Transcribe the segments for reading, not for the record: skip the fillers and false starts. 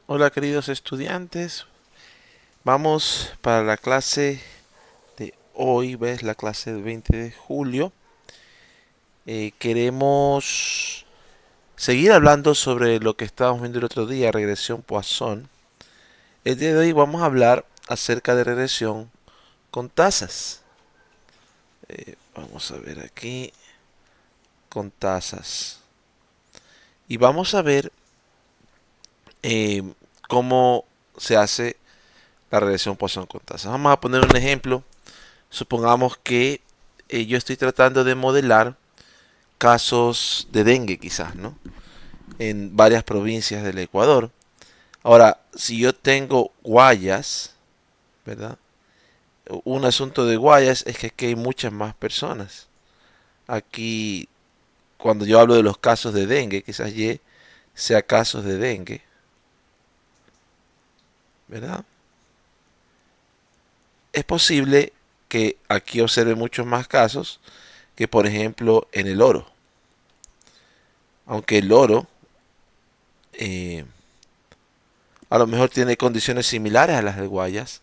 Hola queridos estudiantes, vamos para la clase de hoy, ves la clase del 20 de julio. Queremos seguir hablando sobre lo que estábamos viendo el otro día, regresión Poisson. El día de hoy vamos a hablar acerca de regresión con tasas. Vamos a ver aquí, con tasas. Y vamos a ver eh, cómo se hace la regresión Poisson con tasas. Vamos a poner un ejemplo. Supongamos que yo estoy tratando de modelar casos de dengue quizás, ¿no? En varias provincias del Ecuador. Ahora, si yo tengo Guayas, ¿verdad? Un asunto de Guayas es que aquí hay muchas más personas. Aquí, cuando yo hablo de los casos de dengue, quizás Y sea casos de dengue, ¿verdad? Es posible que aquí observe muchos más casos que, por ejemplo, en el oro. Aunque el oro eh, a lo mejor tiene condiciones similares a las del Guayas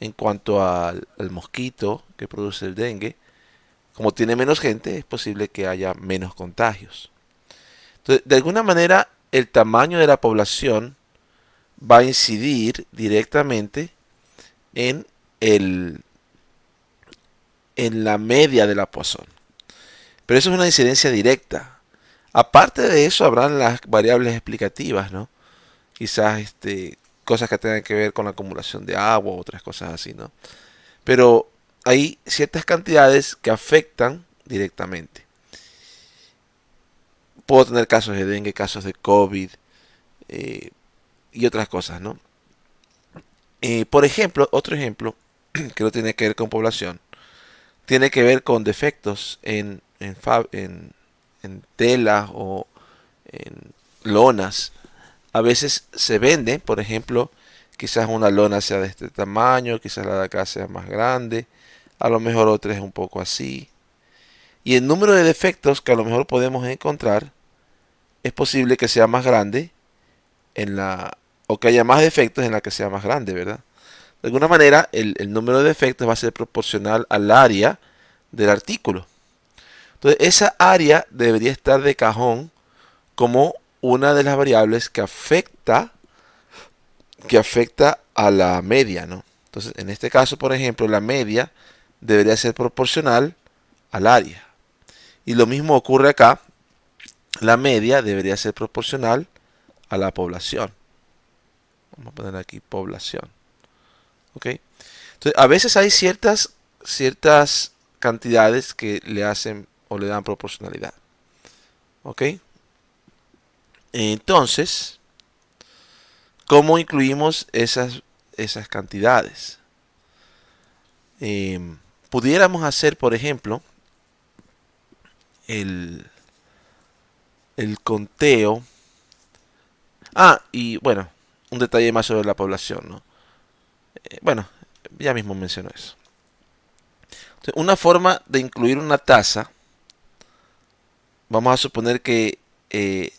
en cuanto al mosquito que produce el dengue. Como tiene menos gente, es posible que haya menos contagios. Entonces, de alguna manera, el tamaño de la población va a incidir directamente en, el, en la media de la Poisson. Pero eso es una incidencia directa. Aparte de eso, habrán las variables explicativas, ¿no? Quizás cosas que tengan que ver con la acumulación de agua u otras cosas así, ¿no? Pero hay ciertas cantidades que afectan directamente. Puedo tener casos de dengue, casos de COVID eh, y otras cosas, ¿no? Por ejemplo, otro ejemplo que no tiene que ver con población, tiene que ver con defectos en telas o en lonas. A veces se vende, por ejemplo, quizás una lona sea de este tamaño, quizás la de acá sea más grande, a lo mejor otra es un poco así. Y el número de defectos que a lo mejor podemos encontrar es posible que sea más grande en la o que haya más defectos en la que sea más grande, ¿verdad? De alguna manera, el número de defectos va a ser proporcional al área del artículo. Entonces, esa área debería estar de cajón como una de las variables que afecta a la media, ¿no? Entonces, en este caso, por ejemplo, la media debería ser proporcional al área. Y lo mismo ocurre acá, la media debería ser proporcional a la población. Vamos a poner aquí población. ¿Ok? Entonces, a veces hay ciertas cantidades que le hacen o le dan proporcionalidad. ¿Ok? Entonces, ¿cómo incluimos esas cantidades? Eh, Pudiéramos hacer, por ejemplo, el, el conteo. Ah, y bueno, un detalle más sobre la población, ¿no? Bueno, ya mismo menciono eso. Entonces, una forma de incluir una tasa, vamos a suponer que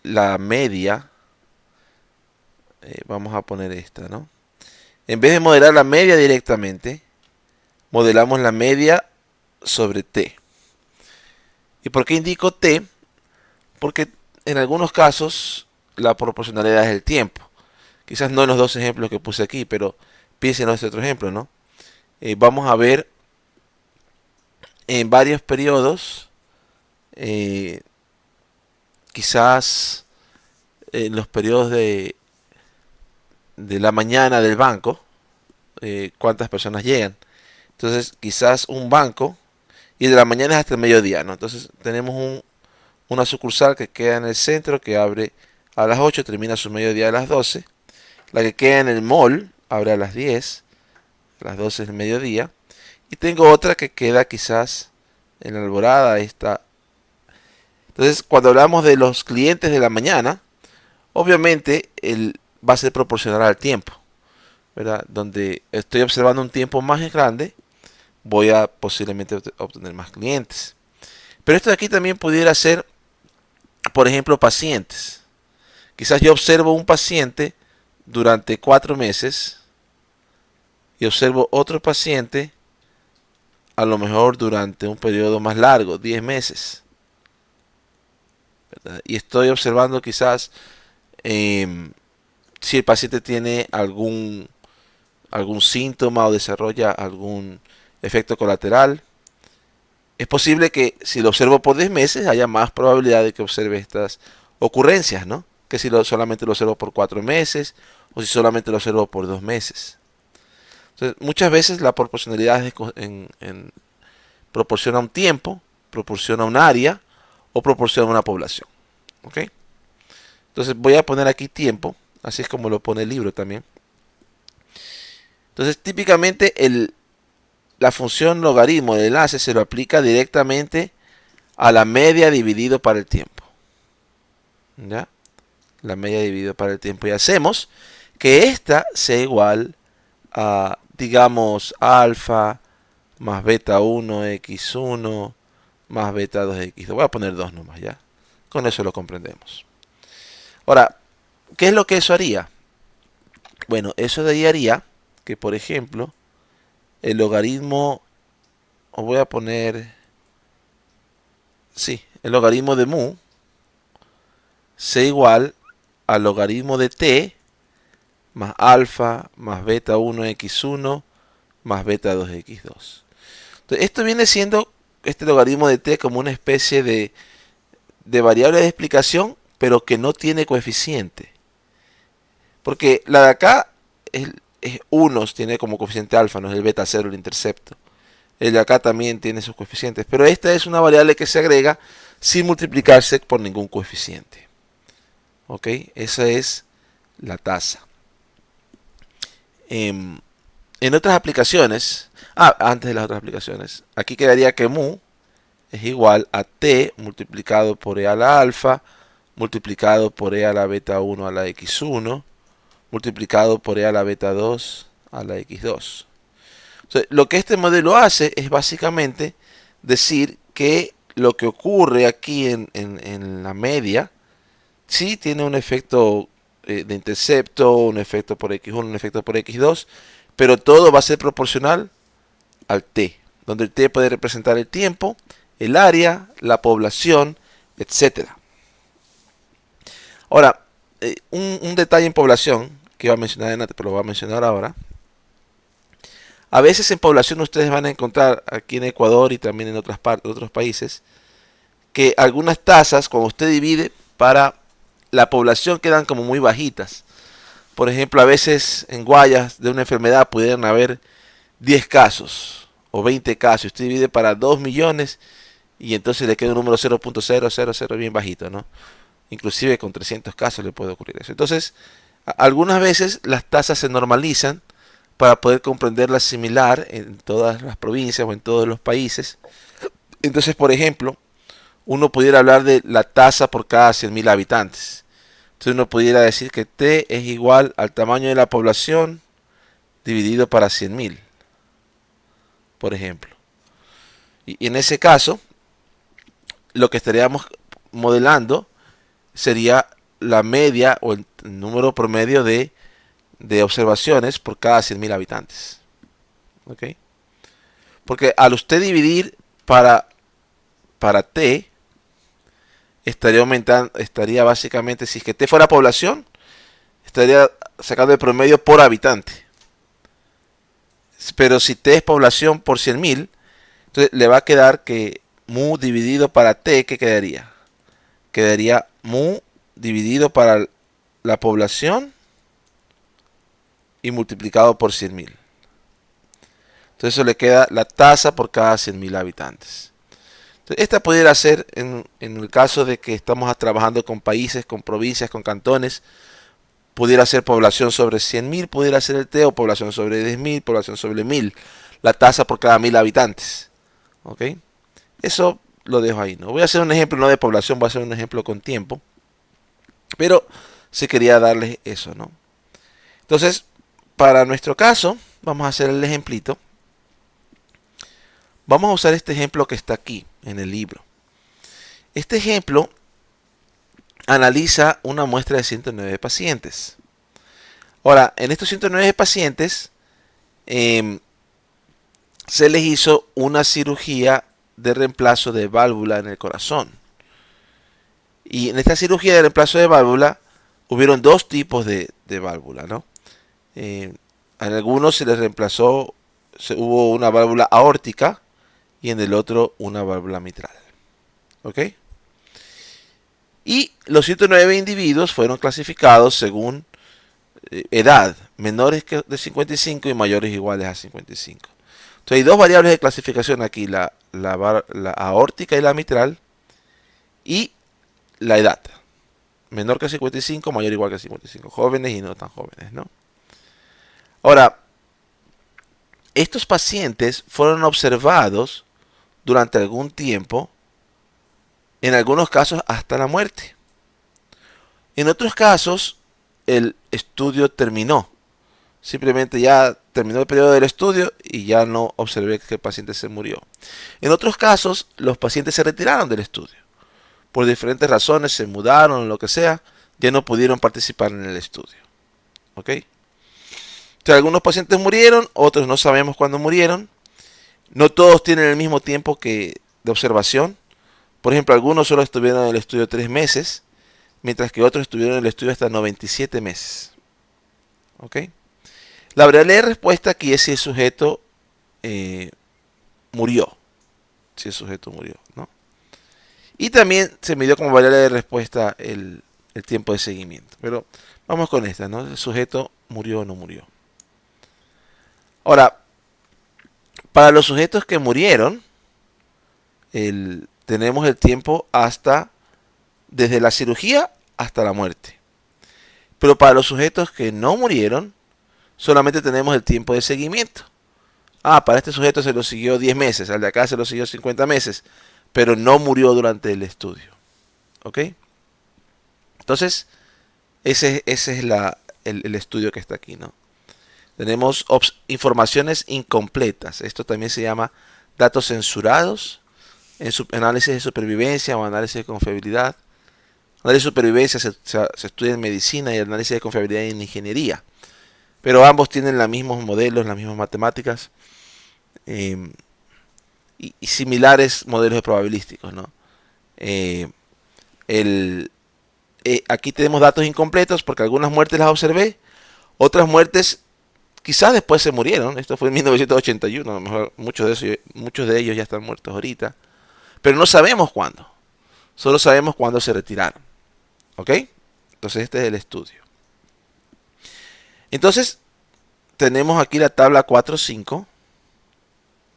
la media, vamos a poner esta, ¿no? En vez de modelar la media directamente, modelamos la media sobre t. ¿Y por qué indico t? Porque en algunos casos la proporcionalidad es el tiempo. Quizás no en los dos ejemplos que puse aquí, pero piensen en este otro ejemplo, ¿no? Vamos a ver en varios periodos, eh, quizás en los periodos de la mañana del banco, cuántas personas llegan. Entonces, quizás un banco, y de la mañana es hasta el mediodía, ¿no? Entonces, tenemos una sucursal que queda en el centro, que abre a las 8, termina su mediodía a las 12. La que queda en el mall abre a las 10, a las 12 es el mediodía. Y tengo otra que queda quizás en la Alborada. Esta. Entonces, cuando hablamos de los clientes de la mañana, obviamente va a ser proporcional al tiempo, ¿verdad? Donde estoy observando un tiempo más grande, voy a posiblemente obtener más clientes. Pero esto de aquí también pudiera ser, por ejemplo, pacientes. Quizás yo observo un paciente durante 4 meses y observo otro paciente a lo mejor durante un periodo más largo, 10 meses, ¿verdad? Y estoy observando quizás eh, si el paciente tiene algún síntoma o desarrolla algún efecto colateral. Es posible que si lo observo por 10 meses haya más probabilidad de que observe estas ocurrencias, ¿no? Que si solamente lo observo por 4 meses o si solamente lo observo por 2 meses. Entonces, muchas veces la proporcionalidad proporciona un tiempo, proporciona un área o proporciona una población. ¿Ok? Entonces voy a poner aquí tiempo, así es como lo pone el libro también. Entonces típicamente la función logaritmo del enlace se lo aplica directamente a la media dividido para el tiempo. ¿Ya? La media dividido para el tiempo. Y hacemos que esta sea igual a, digamos, alfa más beta 1 x1 más beta 2 x2. Voy a poner 2 nomás, ¿ya? Con eso lo comprendemos. Ahora, ¿qué es lo que eso haría? Bueno, eso de ahí haría que, por ejemplo, el logaritmo, os voy a poner, sí, el logaritmo de mu sea igual al logaritmo de t más alfa más beta 1 x1 más beta 2 x2. Entonces, esto viene siendo este logaritmo de t como una especie de variable de explicación, pero que no tiene coeficiente. Porque la de acá es 1, tiene como coeficiente alfa, no es el beta 0, el intercepto. El de acá también tiene sus coeficientes, pero esta es una variable que se agrega sin multiplicarse por ningún coeficiente. ¿Ok? Esa es la tasa. En otras aplicaciones, antes de las otras aplicaciones, aquí quedaría que mu es igual a t multiplicado por e a la alfa, multiplicado por e a la beta 1 a la x1, multiplicado por e a la beta 2 a la x2. O sea, lo que este modelo hace es básicamente decir que lo que ocurre aquí en la media, sí tiene un efecto de intercepto, un efecto por x1, un efecto por x2, pero todo va a ser proporcional al t, donde el t puede representar el tiempo, el área, la población, etcétera. Ahora, un detalle en población que iba a mencionar antes, pero lo voy a mencionar ahora. A veces en población ustedes van a encontrar aquí en Ecuador y también en otros países que algunas tasas, cuando usted divide para la población, quedan como muy bajitas. Por ejemplo, a veces en Guayas de una enfermedad pudieran haber 10 casos o 20 casos. Usted divide para 2 millones y entonces le queda un número 0.000 bien bajito, ¿no? Inclusive con 300 casos le puede ocurrir eso. Entonces, algunas veces las tasas se normalizan para poder comprenderla similar en todas las provincias o en todos los países. Entonces, por ejemplo, uno pudiera hablar de la tasa por cada 100.000 habitantes. Entonces uno pudiera decir que T es igual al tamaño de la población dividido para 100.000, por ejemplo. Y en ese caso, lo que estaríamos modelando sería la media o el número promedio de observaciones por cada 100.000 habitantes. ¿Ok? Porque al usted dividir para T, estaría aumentando, estaría básicamente, si es que T fuera población, estaría sacando el promedio por habitante. Pero si T es población por 100.000, entonces le va a quedar que mu dividido para T, ¿qué quedaría? Quedaría mu dividido para la población y multiplicado por 100.000. Entonces eso le queda la tasa por cada 100.000 habitantes. Entonces, esta pudiera ser en el caso de que estamos trabajando con países, con provincias, con cantones. Pudiera ser población sobre 100.000, pudiera ser el T, o población sobre 10.000, población sobre 1.000. La tasa por cada 1.000 habitantes. ¿Ok? Eso lo dejo ahí. ¿No? Voy a hacer un ejemplo no de población, voy a hacer un ejemplo con tiempo. Pero sí quería darles eso, ¿no? Entonces, para nuestro caso, vamos a hacer el ejemplito. Vamos a usar este ejemplo que está aquí en el libro. Este ejemplo analiza una muestra de 109 pacientes. Ahora, en estos 109 pacientes eh, se les hizo una cirugía de reemplazo de válvula en el corazón. Y en esta cirugía de reemplazo de válvula hubieron dos tipos de válvula, ¿no? En algunos se les reemplazó, hubo una válvula aórtica y en el otro una válvula mitral. ¿Ok? Y los 109 individuos fueron clasificados según edad, menores que de 55 y mayores iguales a 55. Entonces hay dos variables de clasificación aquí, la aórtica y la mitral, y la edad, menor que 55, mayor o igual que 55, jóvenes y no tan jóvenes, ¿no? Ahora, estos pacientes fueron observados durante algún tiempo, en algunos casos hasta la muerte. En otros casos, el estudio terminó. Simplemente ya terminó el periodo del estudio y ya no observé que el paciente se murió. En otros casos, los pacientes se retiraron del estudio. Por diferentes razones, se mudaron, lo que sea, ya no pudieron participar en el estudio. ¿Ok? Entonces, algunos pacientes murieron, otros no sabemos cuándo murieron. No todos tienen el mismo tiempo de observación. Por ejemplo, algunos solo estuvieron en el estudio 3 meses, mientras que otros estuvieron en el estudio hasta 97 meses. ¿Ok? La variable de respuesta aquí es si el sujeto murió. Si el sujeto murió, ¿no? Y también se midió como variable de respuesta el tiempo de seguimiento. Pero vamos con esta, ¿no? El sujeto murió o no murió. Ahora, para los sujetos que murieron, tenemos el tiempo desde la cirugía hasta la muerte. Pero para los sujetos que no murieron, solamente tenemos el tiempo de seguimiento. Para este sujeto se lo siguió 10 meses, al de acá se lo siguió 50 meses, pero no murió durante el estudio. ¿Ok? Entonces, ese es el estudio que está aquí, ¿no? Tenemos informaciones incompletas. Esto también se llama datos censurados en análisis de supervivencia o análisis de confiabilidad. Análisis de supervivencia se estudia en medicina y análisis de confiabilidad en ingeniería. Pero ambos tienen los mismos modelos, las mismas matemáticas y similares modelos probabilísticos, ¿no? Aquí tenemos datos incompletos porque algunas muertes las observé, otras muertes quizás después se murieron. Esto fue en 1981, a lo mejor muchos de ellos ya están muertos ahorita, pero no sabemos cuándo, solo sabemos cuándo se retiraron. ¿Ok? Entonces este es el estudio. Entonces tenemos aquí la tabla 4.5.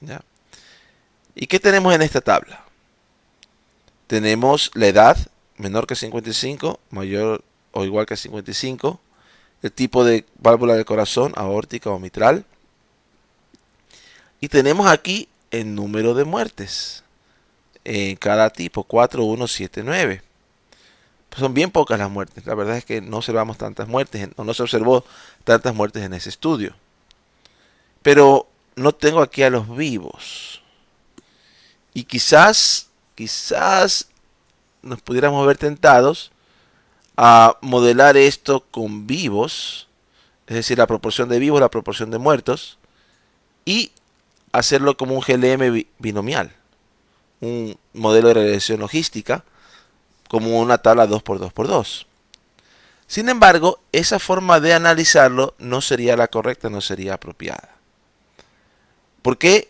¿Ya? ¿Y qué tenemos en esta tabla? Tenemos la edad, menor que 55, mayor o igual que 55, el tipo de válvula del corazón, aórtica o mitral, y tenemos aquí el número de muertes en cada tipo, 4, 1, 7, 9. Pues son bien pocas las muertes, la verdad es que no observamos tantas muertes, no se observó tantas muertes en ese estudio. Pero no tengo aquí a los vivos. Y quizás nos pudiéramos ver tentados a modelar esto con vivos, es decir, la proporción de vivos, la proporción de muertos, y hacerlo como un GLM binomial, un modelo de regresión logística, como una tabla 2x2x2. Sin embargo, esa forma de analizarlo no sería la correcta, no sería apropiada. Porque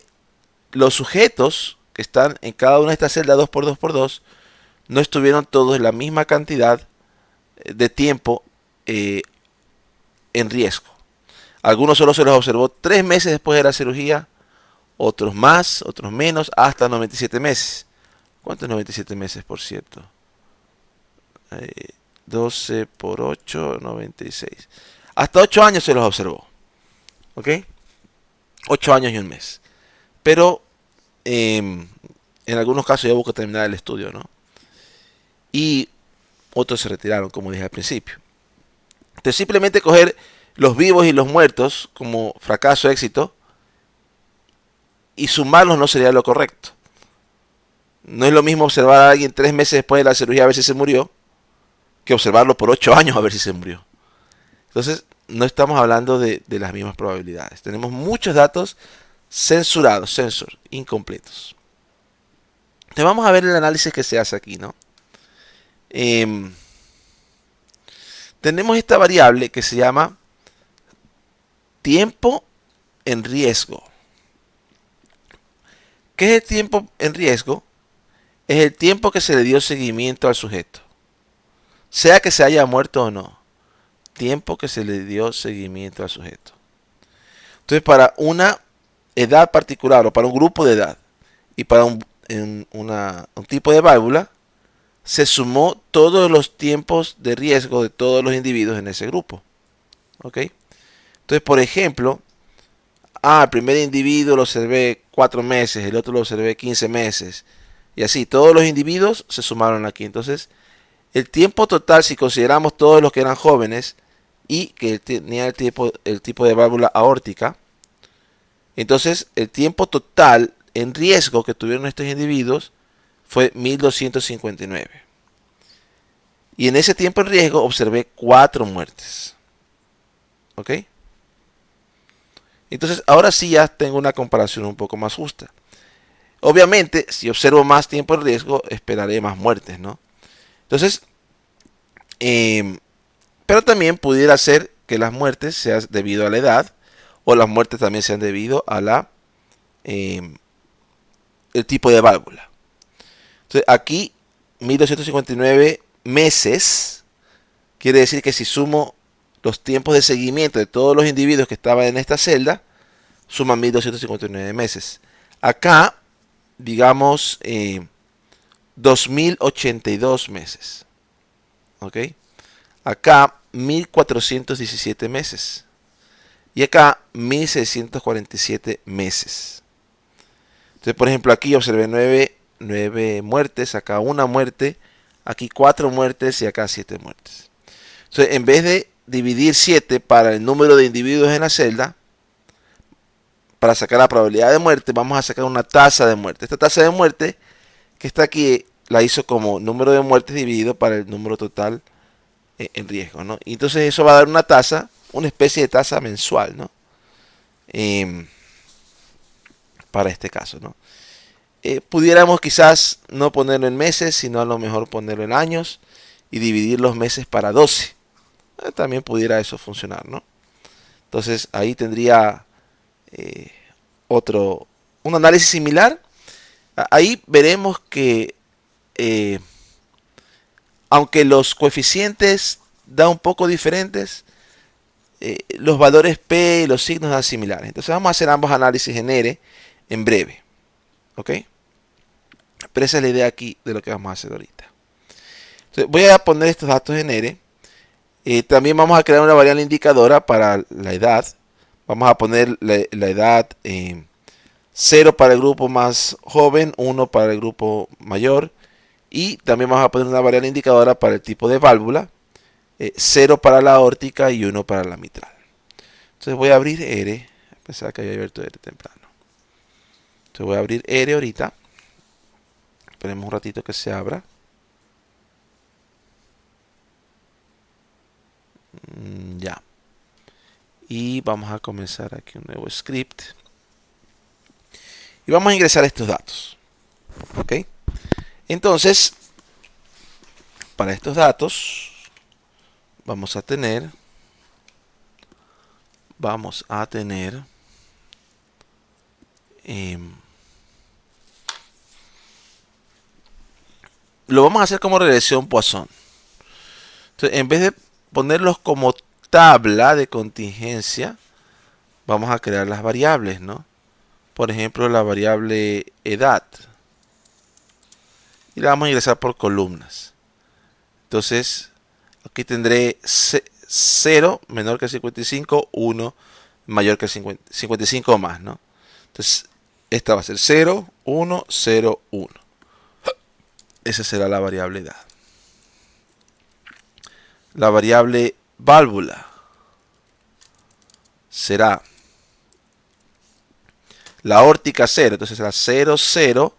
los sujetos que están en cada una de estas celdas 2x2x2 no estuvieron todos la misma cantidad de tiempo en riesgo. Algunos solo se los observó 3 meses después de la cirugía, otros más, otros menos, hasta 97 meses. ¿Cuántos 97 meses, por cierto? 12 por 8, 96. Hasta 8 años se los observó. ¿Ok? 8 años y un mes. Pero en algunos casos ya hubo que terminar el estudio, ¿no? Y otros se retiraron, como dije al principio. Entonces simplemente coger los vivos y los muertos como fracaso, éxito, y sumarlos no sería lo correcto. No es lo mismo observar a alguien 3 meses después de la cirugía a ver si se murió, que observarlo por 8 años a ver si se murió. Entonces no estamos hablando de las mismas probabilidades. Tenemos muchos datos censurados, incompletos. Entonces vamos a ver el análisis que se hace aquí, ¿no? Tenemos esta variable que se llama tiempo en riesgo. ¿Qué es el tiempo en riesgo? Es el tiempo que se le dio seguimiento al sujeto, sea que se haya muerto o no. Tiempo que se le dio seguimiento al sujeto. Entonces, para una edad particular o para un grupo de edad y para un tipo de válvula, se sumó todos los tiempos de riesgo de todos los individuos en ese grupo. ¿Ok? Entonces, por ejemplo, el primer individuo lo observé 4 meses, el otro lo observé 15 meses, y así, todos los individuos se sumaron aquí. Entonces, el tiempo total, si consideramos todos los que eran jóvenes y que tenían el tipo de válvula aórtica, entonces el tiempo total en riesgo que tuvieron estos individuos fue 1259. Y en ese tiempo en riesgo observé 4 muertes. ¿Ok? Entonces ahora sí ya tengo una comparación un poco más justa. Obviamente, si observo más tiempo en riesgo, esperaré más muertes, ¿no? Entonces, pero también pudiera ser que las muertes sean debido a la edad, o las muertes también sean debido a el tipo de válvula. Entonces, aquí 1259 meses quiere decir que si sumo los tiempos de seguimiento de todos los individuos que estaban en esta celda, suman 1259 meses. Acá, digamos, 2082 meses. ¿Ok? Acá 1417 meses. Y acá 1647 meses. Entonces, por ejemplo, aquí observé 9 muertes, acá 1 muerte, aquí 4 muertes y acá 7 muertes. Entonces, en vez de dividir 7 para el número de individuos en la celda, para sacar la probabilidad de muerte, vamos a sacar una tasa de muerte. Esta tasa de muerte que está aquí la hizo como número de muertes dividido para el número total en riesgo, ¿no? Y entonces eso va a dar una tasa, una especie de tasa mensual, ¿no? Para este caso, ¿no? Pudiéramos quizás no ponerlo en meses, sino a lo mejor ponerlo en años y dividir los meses para 12. También pudiera eso funcionar, ¿no? Entonces ahí tendría un análisis similar. Ahí veremos que aunque los coeficientes dan un poco diferentes, los valores P y los signos dan similares. Entonces vamos a hacer ambos análisis en R en breve. ¿Ok? Pero esa es la idea aquí de lo que vamos a hacer ahorita. Entonces voy a poner estos datos en R. También vamos a crear una variable indicadora para la edad. Vamos a poner la edad 0 para el grupo más joven, 1 para el grupo mayor. Y también vamos a poner una variable indicadora para el tipo de válvula. 0 para la aórtica y 1 para la mitral. Entonces voy a abrir R. Pensaba que había abierto R temprano. Entonces voy a abrir R ahorita. Esperemos un ratito que se abra. Ya. Y vamos a comenzar aquí un nuevo script. Y vamos a ingresar estos datos. ¿Ok? Entonces, para estos datos, vamos a tener lo vamos a hacer como regresión Poisson. Entonces, en vez de ponerlos como tabla de contingencia, vamos a crear las variables, ¿no? Por ejemplo, la variable edad. Y la vamos a ingresar por columnas. Entonces, aquí tendré 0 menor que 55, 1 mayor que 55 o más, ¿no? Entonces, esta va a ser 0, 1, 0, 1. Esa será la variable edad. La variable válvula será la aórtica 0, entonces será 0, 0,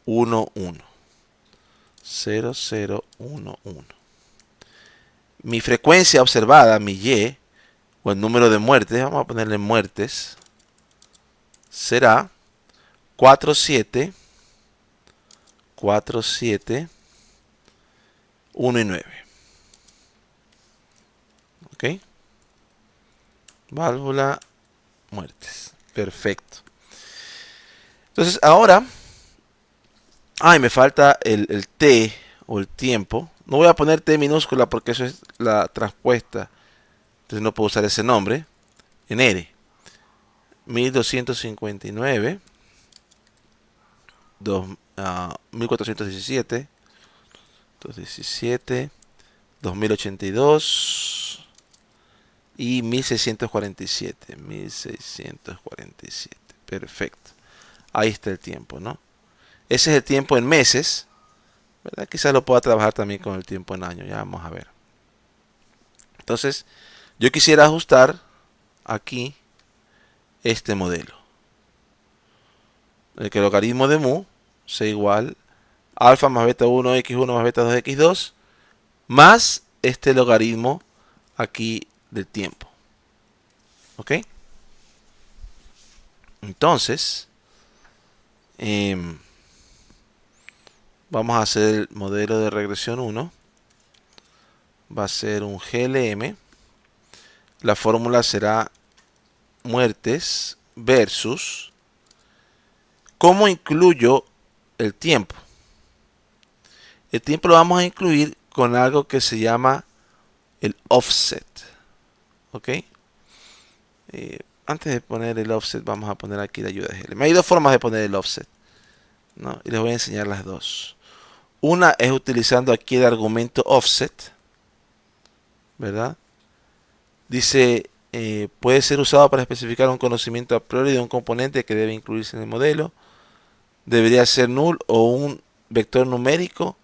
1, 1. 0, 0, 1, 1. Mi frecuencia observada, mi Y, o el número de muertes, vamos a ponerle muertes, será 47, 47, 1 y 9. ¿Ok? Válvula, muertes. Perfecto. Entonces ahora, me falta el T o el tiempo. No voy a poner T minúscula porque eso es la transpuesta. Entonces no puedo usar ese nombre. En R. 1259. 1417. 217. 2082. Y 1647. 1647. Perfecto. Ahí está el tiempo, ¿no? Ese es el tiempo en meses, ¿verdad? Quizás lo pueda trabajar también con el tiempo en años. Ya vamos a ver. Entonces, yo quisiera ajustar aquí este modelo. El que el logaritmo de mu sea igual a alfa más beta 1 x1 más beta 2 x2 más este logaritmo aquí del tiempo. ¿Ok? Entonces, vamos a hacer el modelo de regresión 1. Va a ser un GLM. La fórmula será muertes versus ¿cómo incluyo el tiempo? El tiempo lo vamos a incluir con algo que se llama el offset. ¿Ok? Antes de poner el offset, vamos a poner aquí la ayuda de GLM. Hay dos formas de poner el offset, ¿no? Y les voy a enseñar las dos. Una es utilizando aquí el argumento offset, ¿verdad? Dice, puede ser usado para especificar un conocimiento a priori de un componente que debe incluirse en el modelo. Debería ser null o un vector numérico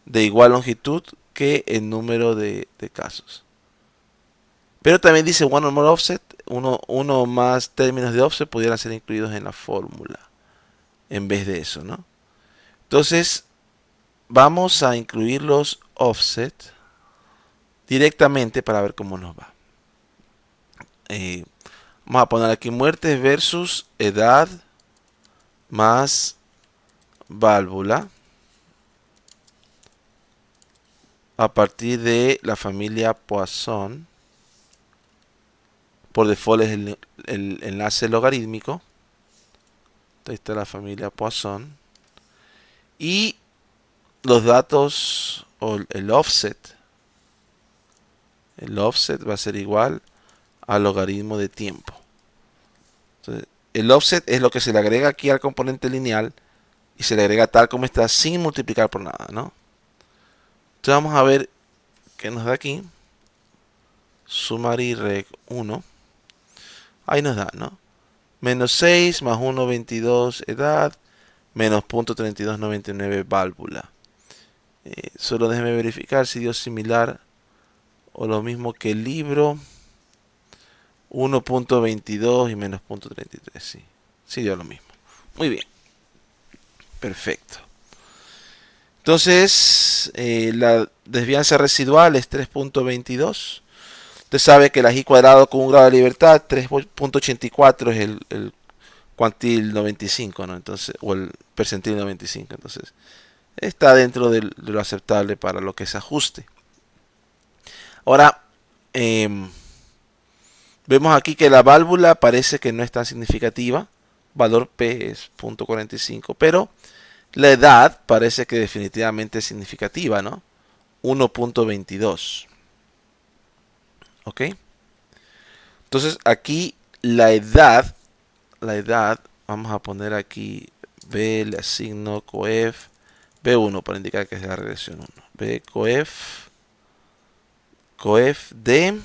de igual longitud que el número de casos. Pero también dice one or more offset, uno o más términos de offset pudieran ser incluidos en la fórmula en vez de eso, ¿no? Entonces, vamos a incluir los offset directamente para ver cómo nos va. Vamos a poner aquí muertes versus edad más válvula a partir de la familia Poisson. Por default es el enlace logarítmico. Ahí está la familia Poisson. Y los datos o el offset. El offset va a ser igual al logaritmo de tiempo. Entonces, el offset es lo que se le agrega aquí al componente lineal y se le agrega tal como está sin multiplicar por nada, ¿no? Entonces vamos a ver qué nos da aquí. Sumar y reg 1. Ahí nos da, ¿no? Menos 6 más 1, 22 edad, menos 0.3299 válvula. Solo déjeme verificar si dio similar o lo mismo que el libro. 1.22 y menos 0.33, sí. Sí dio lo mismo. Muy bien. Perfecto. Entonces, la desvianza residual es 3.22. Usted sabe que la i cuadrado con un grado de libertad, 3.84 es el cuantil 95, ¿no? Entonces, o el percentil 95. Entonces, está dentro de lo aceptable para lo que es ajuste. Ahora, vemos aquí que la válvula parece que no es tan significativa. Valor P es 0.45, pero la edad parece que definitivamente es significativa, ¿no? 1.22. ¿Ok? Entonces aquí la edad, vamos a poner aquí B, le asigno coef B1 para indicar que es la regresión 1. B coef de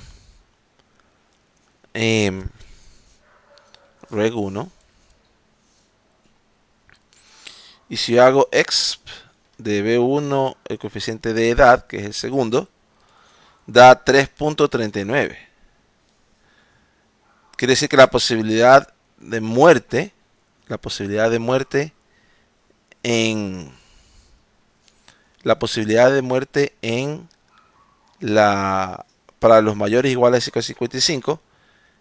reg 1. Y si yo hago exp de B1, el coeficiente de edad, que es el segundo, da 3.39. Quiere decir que la posibilidad de muerte en para los mayores iguales a 55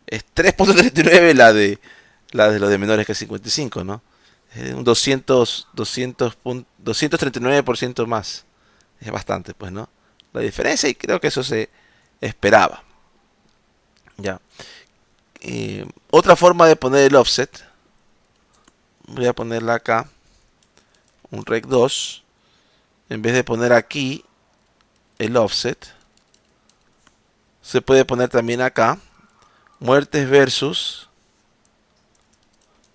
Es 3.39 la de los de menores que 55, ¿no? Es un 239% más. Es bastante, pues, ¿no? La diferencia, y creo que eso se esperaba. Ya. Otra forma de poner el offset. Voy a ponerla acá. Un rec 2. En vez de poner aquí el offset, se puede poner también acá. Muertes versus.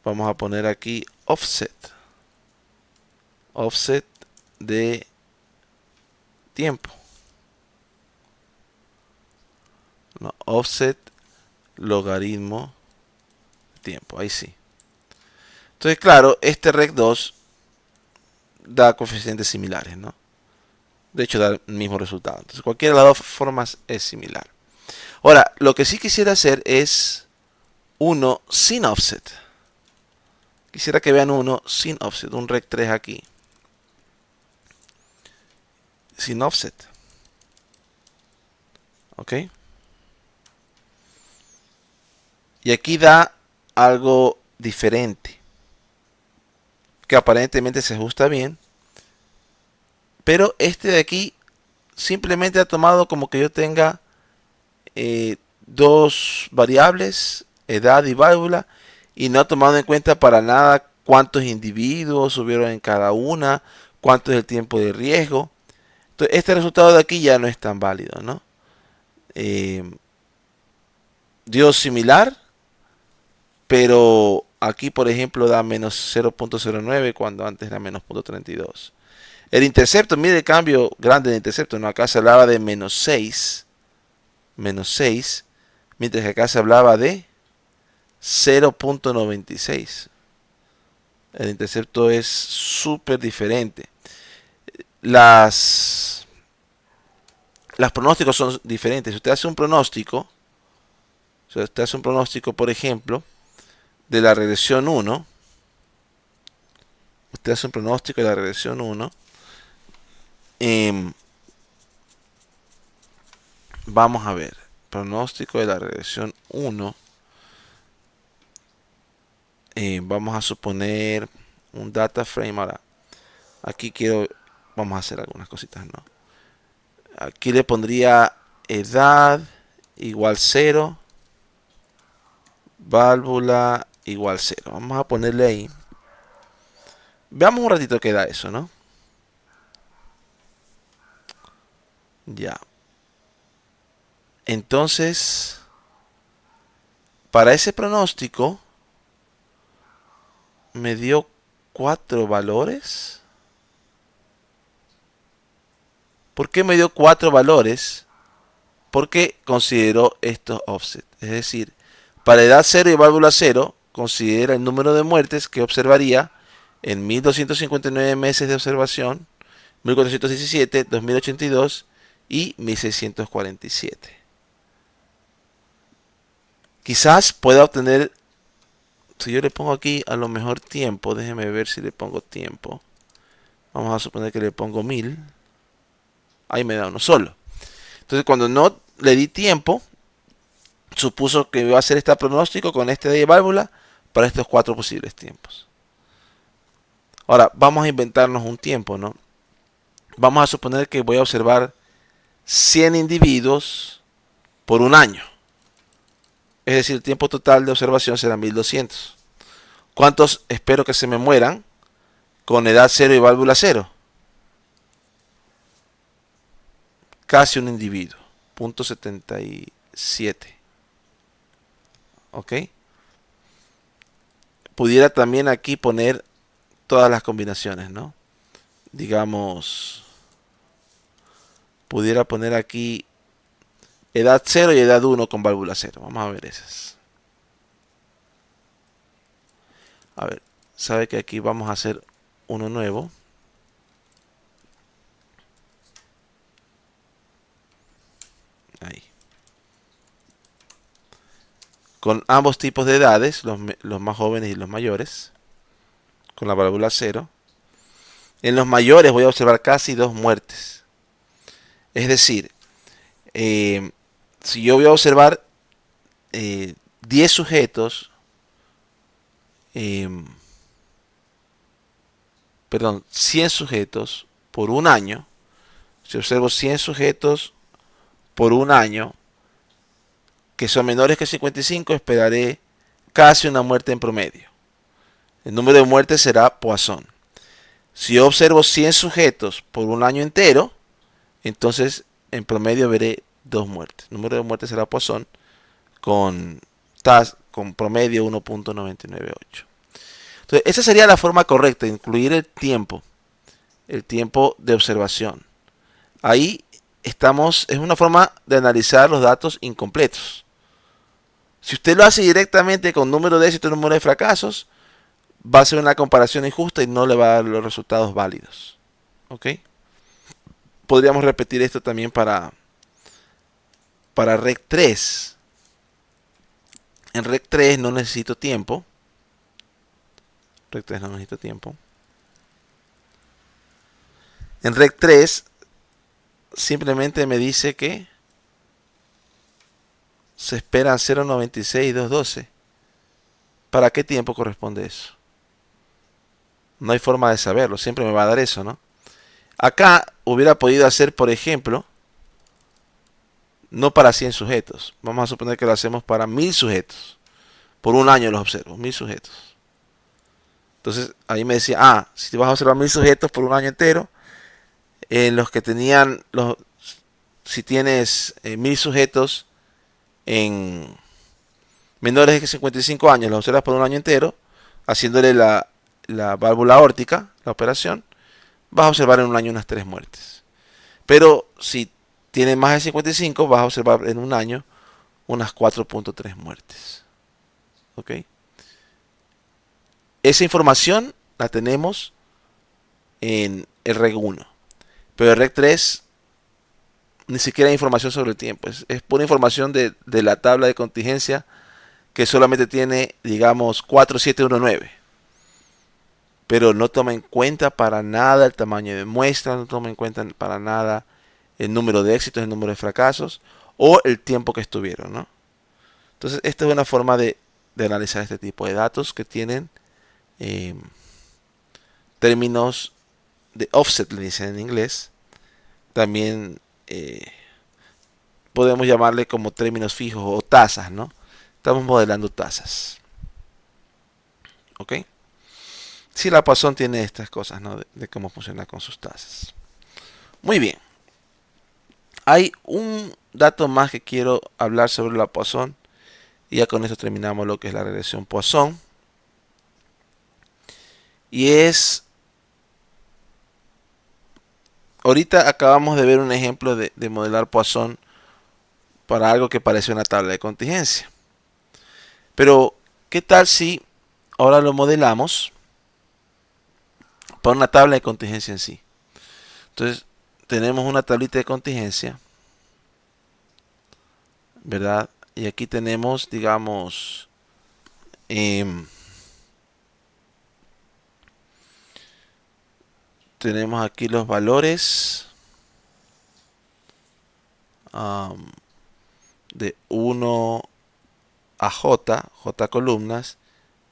Vamos a poner aquí offset. Offset de tiempo. No, offset logaritmo de tiempo. Ahí sí. Entonces, claro, este rec 2 da coeficientes similares, ¿no? De hecho, da el mismo resultado. Entonces, cualquiera de las dos formas es similar. Ahora, lo que sí quisiera hacer es uno sin offset. Quisiera que vean uno sin offset, un rec 3 aquí. Sin offset. ¿Ok? Y aquí da algo diferente. Que aparentemente se ajusta bien. Pero este de aquí simplemente ha tomado como que yo tenga dos variables, edad y válvula, y no ha tomado en cuenta para nada cuántos individuos hubieron en cada una, cuánto es el tiempo de riesgo. Entonces, este resultado de aquí ya no es tan válido, ¿no? Eh, Dio similar, pero aquí, por ejemplo, da menos 0.09 cuando antes era menos 0.32. El intercepto, mire el cambio grande de intercepto, ¿no? Acá se hablaba de menos 6, mientras que acá se hablaba de 0.96. El intercepto es súper diferente. Las pronósticos son diferentes. Si usted hace un pronóstico, por ejemplo, de la regresión 1, usted hace un pronóstico de la regresión 1, vamos a ver, pronóstico de la regresión 1, vamos a suponer un data frame. Ahora, aquí vamos a hacer algunas cositas, ¿no? Aquí le pondría edad igual 0, válvula igual 0. Vamos a ponerle ahí. Veamos un ratito qué da eso, ¿no? Ya. Entonces, para ese pronóstico, me dio 4 valores. ¿Por qué me dio 4 valores? Porque consideró estos offset. Es decir, para edad 0 y válvula 0, considera el número de muertes que observaría en 1259 meses de observación, 1417, 2082 y 1647. Quizás pueda obtener, si yo le pongo aquí a lo mejor tiempo, déjeme ver si le pongo tiempo. Vamos a suponer que le pongo 1000. Ahí me da uno solo. Entonces, cuando no le di tiempo, supuso que iba a hacer este pronóstico con este de válvula para estos 4 posibles tiempos. Ahora, vamos a inventarnos un tiempo, ¿no? Vamos a suponer que voy a observar 100 individuos por un año. Es decir, el tiempo total de observación será 1200. ¿Cuántos espero que se me mueran con edad 0 y válvula 0? Casi un individuo. 0.77. ¿Ok? Pudiera también aquí poner todas las combinaciones, ¿no? Digamos, pudiera poner aquí edad 0 y edad 1 con válvula 0. Vamos a ver esas. A ver, sabe que aquí vamos a hacer uno nuevo. Ahí. Con ambos tipos de edades, los más jóvenes y los mayores, con la válvula 0. En los mayores voy a observar casi 2 muertes. Es decir, si yo voy a observar 10 sujetos, eh, perdón, 100 sujetos por un año, si observo 100 sujetos por un año que son menores que 55, esperaré casi una muerte en promedio. El número de muertes será Poisson. Si yo observo 100 sujetos por un año entero, entonces en promedio veré 2 muertes. El número de muertes será Poisson con, con promedio 1.998. Entonces, esa sería la forma correcta, incluir el tiempo de observación. Ahí estamos, es una forma de analizar los datos incompletos. Si usted lo hace directamente con número de éxitos y número de fracasos, va a ser una comparación injusta y no le va a dar los resultados válidos. ¿Ok? Podríamos repetir esto también para REC 3. En REC 3 no necesito tiempo. REC 3 no necesito tiempo. En REC 3 simplemente me dice que se esperan 0.96 y 2.12. ¿Para qué tiempo corresponde eso? No hay forma de saberlo, siempre me va a dar eso, ¿no? Acá hubiera podido hacer, por ejemplo, no para 100 sujetos. Vamos a suponer que lo hacemos para 1000 sujetos. Por un año los observo, 1000 sujetos. Entonces ahí me decía, si vas a observar 1000 sujetos por un año entero, los que tenían, si tienes 1000 sujetos en menores de 55 años, los observas por un año entero, haciéndole la válvula aórtica, la operación, vas a observar en un año unas 3 muertes. Pero si tienes más de 55, vas a observar en un año unas 4.3 muertes. ¿Ok? Esa información la tenemos en el REC 1. Pero el REC 3 ni siquiera hay información sobre el tiempo. Es pura información de la tabla de contingencia que solamente tiene, digamos, 4719. Pero no toma en cuenta para nada el tamaño de muestra, no toma en cuenta para nada el número de éxitos, el número de fracasos o el tiempo que estuvieron, ¿no? Entonces, esta es una forma de analizar este tipo de datos que tienen términos de offset, le dicen en inglés. También podemos llamarle como términos fijos o tasas, ¿no? Estamos modelando tasas. ¿Ok? Sí, la Poisson tiene estas cosas, ¿no? De cómo funciona con sus tasas. Muy bien. Hay un dato más que quiero hablar sobre la Poisson. Y ya con esto terminamos lo que es la regresión Poisson. Y es... Ahorita acabamos de ver un ejemplo de modelar Poisson para algo que parece una tabla de contingencia. Pero, ¿qué tal si ahora lo modelamos para una tabla de contingencia en sí? Entonces, tenemos una tablita de contingencia, ¿verdad? Y aquí tenemos, digamos, tenemos aquí los valores de 1 a J columnas,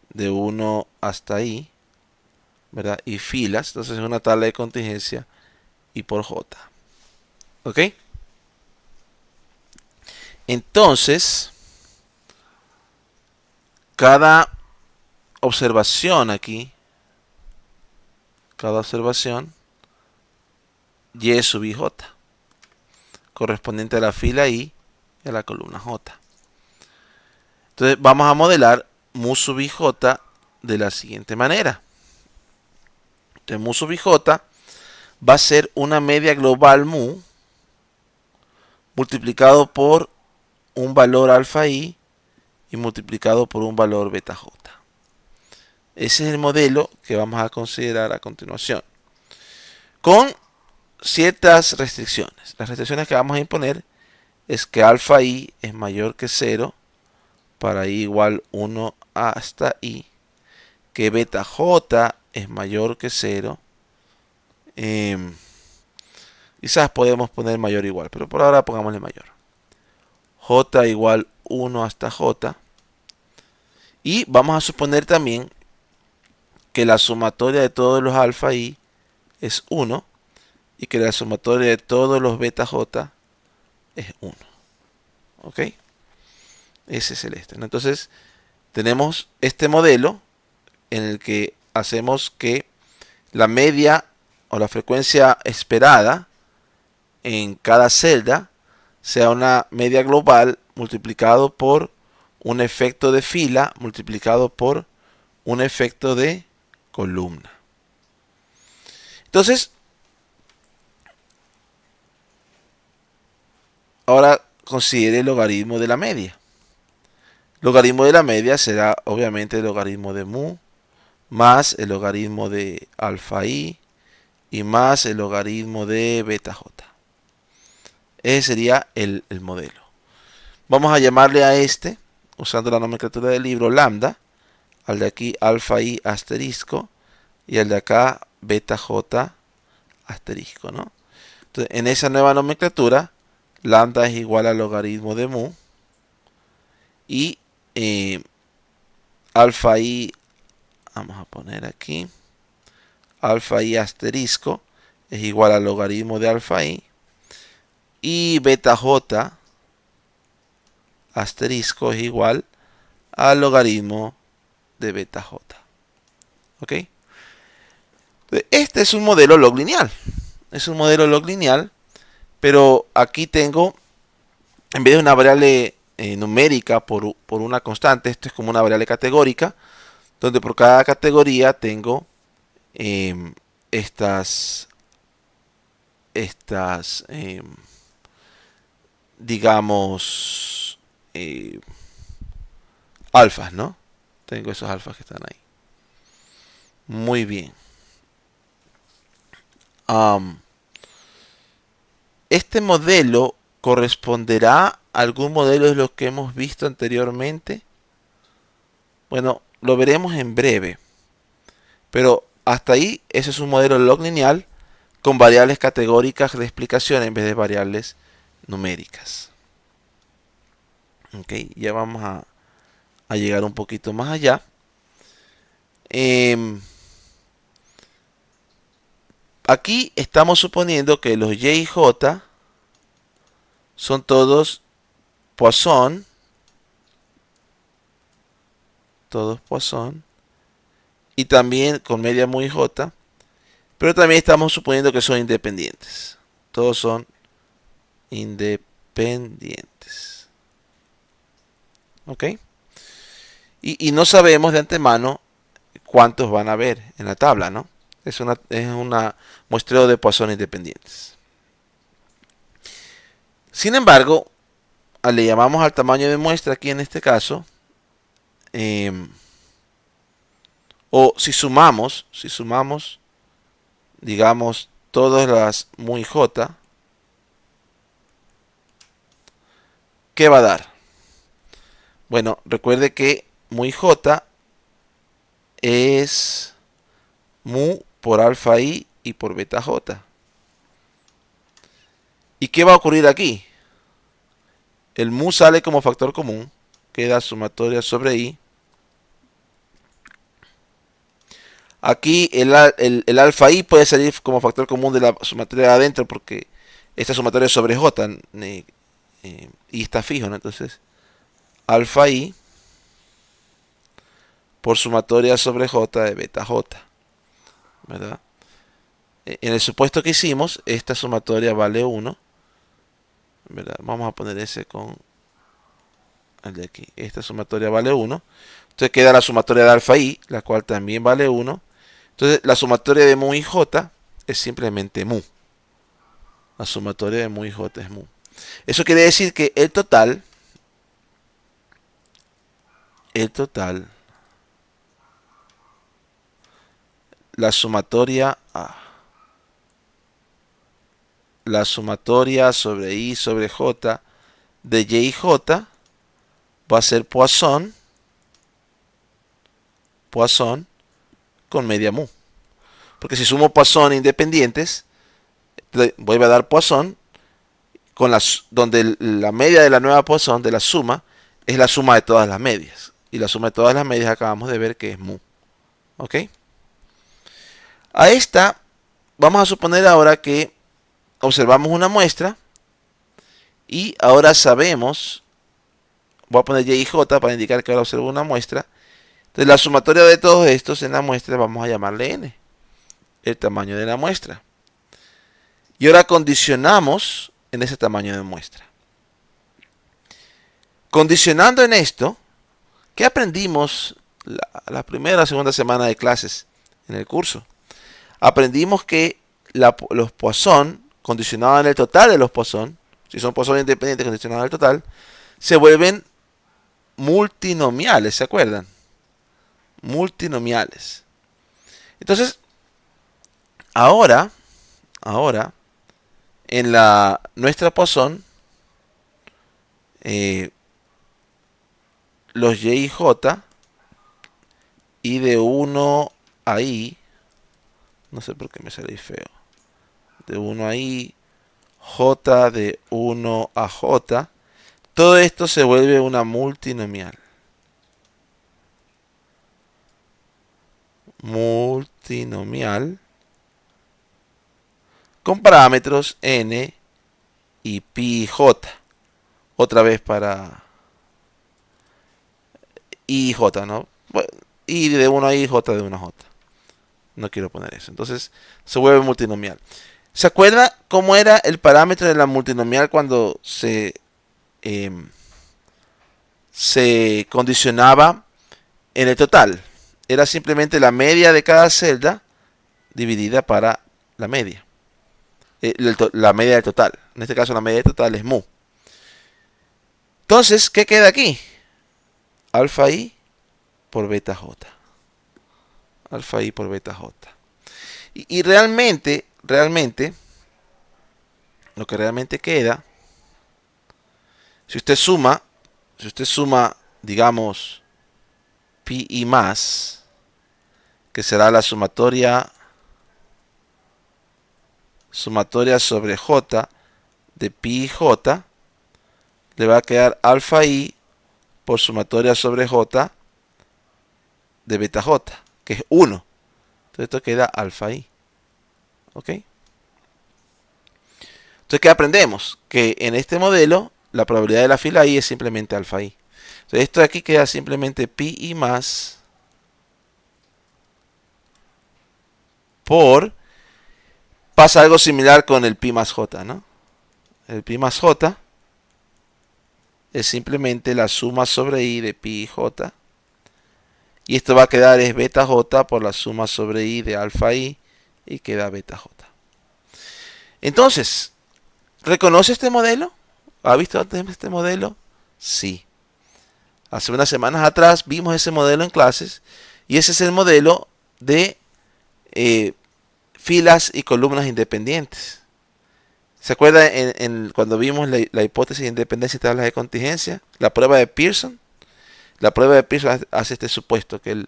de 1 hasta I, ¿verdad? Y filas, entonces es una tabla de contingencia y por J. ¿Ok? Entonces, cada observación aquí, cada observación, Y sub I J, correspondiente a la fila I y a la columna J. Entonces vamos a modelar mu sub I J de la siguiente manera. Entonces mu sub I J va a ser una media global mu multiplicado por un valor alfa I y multiplicado por un valor beta J. Ese es el modelo que vamos a considerar a continuación. Con ciertas restricciones. Las restricciones que vamos a imponer es que alfa I es mayor que 0 para I igual 1 hasta I. Que beta J es mayor que 0. Quizás podemos poner mayor igual, pero por ahora pongámosle mayor. J igual 1 hasta J. Y vamos a suponer también que la sumatoria de todos los alfa i es 1 y que la sumatoria de todos los beta j es 1. ¿Ok? Ese es el este, ¿no? Entonces, tenemos este modelo en el que hacemos que la media o la frecuencia esperada en cada celda sea una media global multiplicado por un efecto de fila multiplicado por un efecto de columna. Entonces, ahora considere el logaritmo de la media. El logaritmo de la media será obviamente el logaritmo de mu más el logaritmo de alfa i y más el logaritmo de beta j. Ese sería el modelo. Vamos a llamarle a este, usando la nomenclatura del libro, lambda, al de aquí alfa i asterisco y al de acá beta j asterisco, ¿no? Entonces, en esa nueva nomenclatura, lambda es igual al logaritmo de mu y alfa i, vamos a poner aquí, alfa i asterisco es igual al logaritmo de alfa i y beta j asterisco es igual al logaritmo de beta j. ¿Ok? Este es un modelo log lineal. Es un modelo log lineal, pero aquí tengo, en vez de una variable numérica por una constante, esto es como una variable categórica, donde por cada categoría tengo estas, digamos, alfas, ¿no? Tengo esos alfas que están ahí. Muy bien. Este modelo corresponderá a algún modelo de los que hemos visto anteriormente. Bueno, lo veremos en breve. Pero hasta ahí, ese es un modelo log lineal con variables categóricas de explicación en vez de variables numéricas. Ok, ya vamos a llegar un poquito más allá. Aquí estamos suponiendo que los y y j son todos Poisson, y también con media mu y j, pero también estamos suponiendo que son independientes. Todos son independientes. ¿Ok? Y no sabemos de antemano cuántos van a haber en la tabla, ¿no? Es una muestreo de Poisson independientes. Sin embargo, le llamamos al tamaño de muestra aquí en este caso, o si sumamos, digamos, todas las mu y j, ¿qué va a dar? Bueno, recuerde que mu y j es mu por alfa i y por beta j. ¿Y qué va a ocurrir aquí? El mu sale como factor común, queda sumatoria sobre i. Aquí el alfa i puede salir como factor común de la sumatoria de adentro porque esta sumatoria es sobre j y está fijo, ¿no? Entonces, alfa i por sumatoria sobre j de beta j, ¿verdad? En el supuesto que hicimos, esta sumatoria vale 1, ¿verdad? Vamos a poner ese con el de aquí. Esta sumatoria vale 1. Entonces queda la sumatoria de alfa i, la cual también vale 1. Entonces la sumatoria de mu y j es simplemente mu. La sumatoria de mu y j es mu. Eso quiere decir que el total, la sumatoria sobre i sobre j de y y j va a ser Poisson con media mu. Porque si sumo Poisson independientes, vuelve a dar Poisson donde la media de la nueva Poisson de la suma es la suma de todas las medias. y la suma de todas las medias acabamos de ver que es mu. ¿Ok? A esta vamos a suponer ahora que observamos una muestra y ahora sabemos, voy a poner y y j para indicar que ahora observo una muestra. Entonces la sumatoria de todos estos en la muestra vamos a llamarle n, el tamaño de la muestra. Y ahora condicionamos en ese tamaño de muestra. Condicionando en esto, ¿qué aprendimos la primera o segunda semana de clases en el curso? Aprendimos que los Poisson, condicionados en el total de los Poisson, si son Poisson independientes condicionados en el total, se vuelven multinomiales, ¿se acuerdan? Multinomiales. Entonces, ahora, en nuestra Poisson, los y y j, y de 1 a i, no sé por qué me sale feo, de 1 a i, j de 1 a j, todo esto se vuelve una multinomial. Multinomial con parámetros n y pi j. Otra vez para i y j, ¿no? I de 1 a i, j de 1 a j. No quiero poner eso. Entonces se vuelve multinomial. ¿Se acuerda cómo era el parámetro de la multinomial cuando se condicionaba en el total? Era simplemente la media de cada celda dividida para la media. La media del total. En este caso la media del total es mu. Entonces, ¿qué queda aquí? Alfa i por beta j. Alfa i por beta j. Y realmente, lo que realmente queda, si usted suma, digamos, pi i más, que será la sumatoria sobre j de pi y j, le va a quedar alfa i por sumatoria sobre j de beta j, que es 1. Entonces esto queda alfa i. ¿Ok? Entonces, ¿qué aprendemos? Que en este modelo la probabilidad de la fila i es simplemente alfa i. Entonces esto de aquí queda simplemente pi i más por... Pasa algo similar con el pi más j, ¿no? El pi más j es simplemente la suma sobre i de pi y j. Y esto va a quedar es beta j por la suma sobre i de alfa i y queda beta j. Entonces, ¿reconoce este modelo? ¿Ha visto antes este modelo? Sí. Hace unas semanas atrás vimos ese modelo en clases y ese es el modelo de filas y columnas independientes. ¿Se acuerda cuando vimos la hipótesis de independencia y tablas de contingencia? La prueba de Pearson. La prueba de Pearson hace este supuesto, que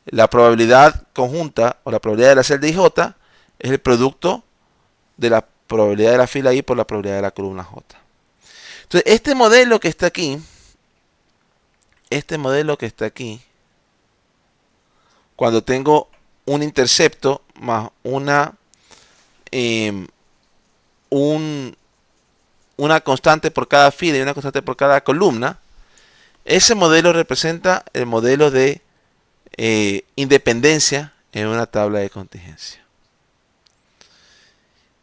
la probabilidad conjunta o la probabilidad de la celda IJ es el producto de la probabilidad de la fila I por la probabilidad de la columna J. Entonces, este modelo que está aquí, cuando tengo un intercepto más una constante por cada fila y una constante por cada columna, ese modelo representa el modelo de independencia en una tabla de contingencia.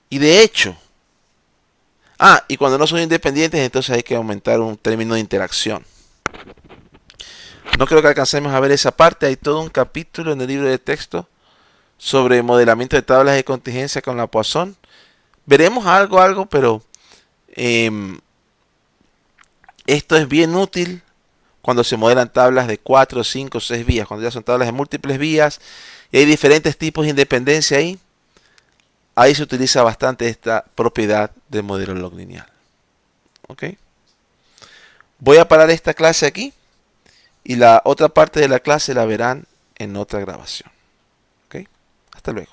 Y de hecho, y cuando no son independientes, entonces hay que aumentar un término de interacción. No creo que alcancemos a ver esa parte. Hay todo un capítulo en el libro de texto sobre modelamiento de tablas de contingencia con la Poisson. Veremos algo, pero esto es bien útil cuando se modelan tablas de 4, 5, 6 vías, cuando ya son tablas de múltiples vías y hay diferentes tipos de independencia ahí. Ahí se utiliza bastante esta propiedad del modelo log lineal. ¿Ok? Voy a parar esta clase aquí y la otra parte de la clase la verán en otra grabación. ¿Ok? Hasta luego.